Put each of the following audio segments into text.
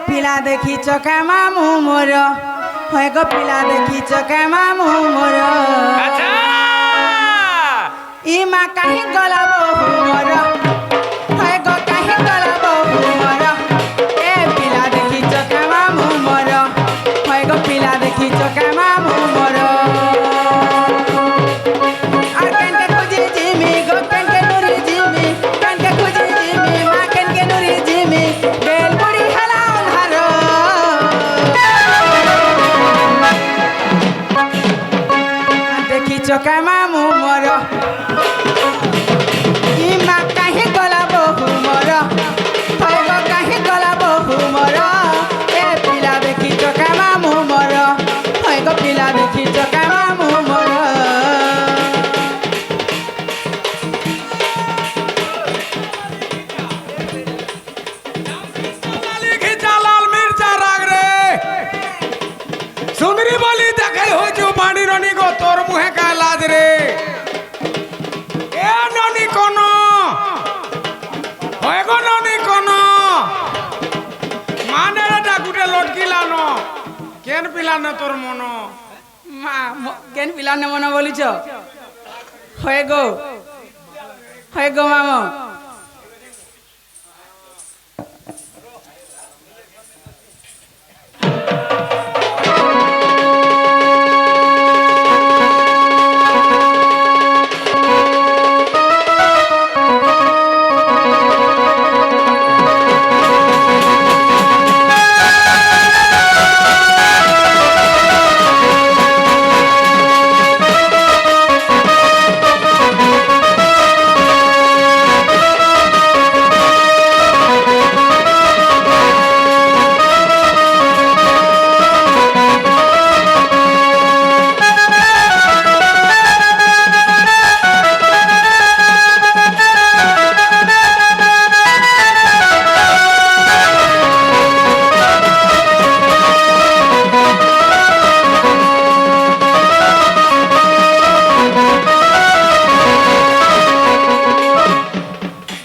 पिला देखी चका मामू मोर होय गो पिला देखी चका मामू मोर अच्छा ई मा काहे गला बहु मोर होय गो काहे गला बहु मोर ए पिला देखी चका मामू मोर होय गो पिला देखी चका मामू मोर आ केन के खोजे जिमी गो केन के नुरी जिमी केन के खोजे जिमी मा केन के नुरी जिमी बेल बुड़ी हला धारो देखी चका मामू मोर ई मा काहे गला बहु मोर होय गो काहे गला बहु मोर ए पिला देखी चका मामू मोर होय गो पिला देखी चका मामू मोर खिंचा लाल मिर्चा राग रे सुंदरी बोली देखे हो जो पानी रानी को तोर मुहे का लाज रे ए नानी कोनो होय गो नानी कोनो माने रे डाकुटे लटकी लानो केन पिलाने तोर मनो মা কেন পিলানে মনে বলিছ হয়ে গো মামো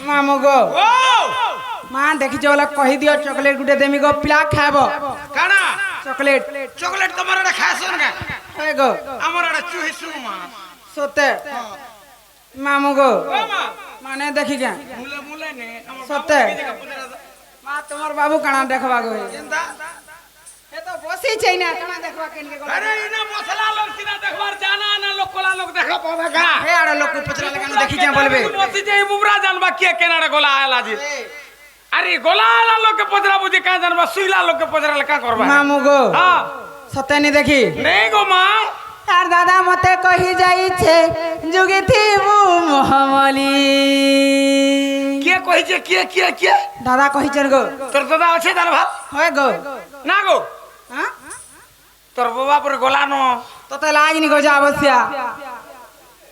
মামো গো ओ মা দেখি চলা কহি দিও চকলেট গুটে দেমি গো পিলা খাব काना চকলেট चॉकलेट तुम्हारा रे खासन का হয়ে গো हमारा रे चूही सुमा সতে মামো গো ओ मां মানে দেখি কে मुले मुले ने সতে মা তোমার বাবু কানা দেখবা গো जिंदा এ তো বসি চাই না কানা দেখবা কেন কে গো अरे इना मसला लोग सीना देखबार जाना ना लोग कोला लोग देखा पावे का হে আড় লোক পচরা লাগানো দেখি যা বলবে मोसी जे मुबरा जानबा के केनाडा गोला आला जी अरे गोला आला लोग के पजरा बुझे का जानबा सुईला लोग के पजरा का करबा মামু গো हां সতে নি দেখি नहीं गो मां আর দাদা মতে কহি যাইছে যুগে থিবু মহামলি के कहि जे के দাদা কহিছেন গো तोर दादा আছে दाल भात হয় গো ना गो হ্যাঁ तोर बाबा पर गोला नो তোতে লাগনি গো যা অবশ্যা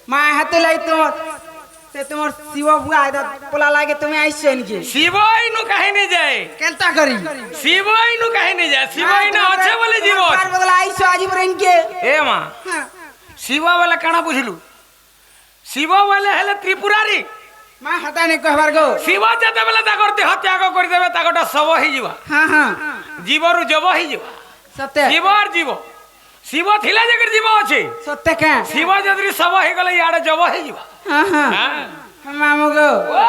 মা হাতে লাই তোমার সে তোমার শিব বুয়া আইদা পোলা লাগে তুমি আইছো নাকি शिवई नु काहे नहीं जाए কেনটা করি शिवई नु काहे नहीं जाए शिवई ना আছে বলে জীব তার বদলা আইছো আজি পরেনকে ए मां হ্যাঁ शिव वाला काना बुझलु शिव वाले हेले त्रिपुरारी মা হাতা নে কহবার গো शिव जते बेला ताकर देह त्याग कर देबे ताकटा सब ही जीवा হ্যাঁ হ্যাঁ जीवरु जब ही जीवा সত্য जीवर जीव शिव थिला जगर जीव अछि সত্য কে शिव जदरी सब ही गले याडे जब ही जीवा হ্যাঁ হ্যাঁ हां মামু গো ओ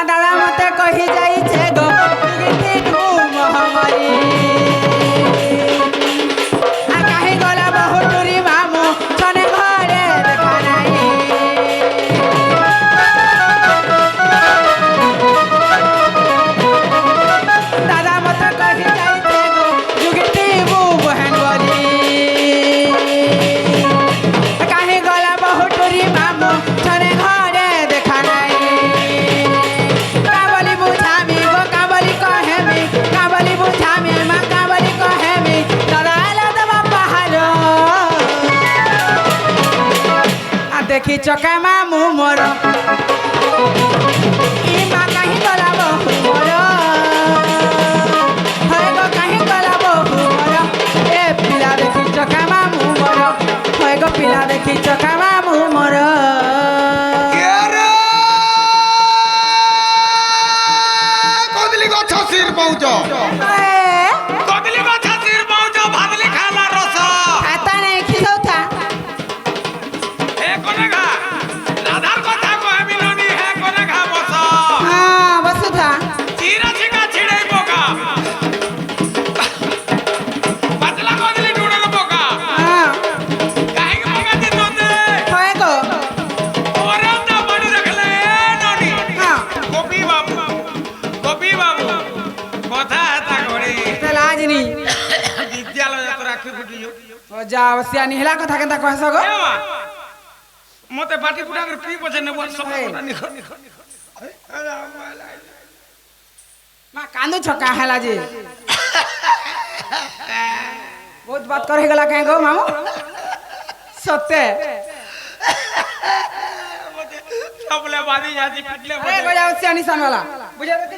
দাদা মতে কহি যাইছে গো যুগে থিবু মহামলি আর কাহে গলা বহুটুরি মামু ছনে ঘরে দেখা নাই দাদা মতে কহি যাইছে গো যুগে থিবু বহেন বলি কাহে গলা বহুটুরি মামু ছনে ঘরে দেখা নাই কাবলি বুঝামি গো কাবলি কহেমি কাবলি বুঝামি মা কাবলি কহেমি দাদা এলা দেবা পাহাড় আর দেখি চকা মামু মোর ই মা কাহি গলা বহু মোর হয় গো কাহি গলা বহু মোর এ পিলা দেখি চকা মামু মোর হয় গো পিলা দেখি চকা মামু মোর के रे कोदली गछ सिर पहुंच এ যাও সিয়ানি হেলা কথা কেনতা কহছ গো এ মা মতে বাটি পুটা করে পি বসে নেব সব কথা নিখো মা কান্দু ছকা হেলা যে বহুত বাত করে গলা কে গো মামু সত্যি सबले बादी जाती पिटले अरे बजाओ सियानी सान वाला बुझा देते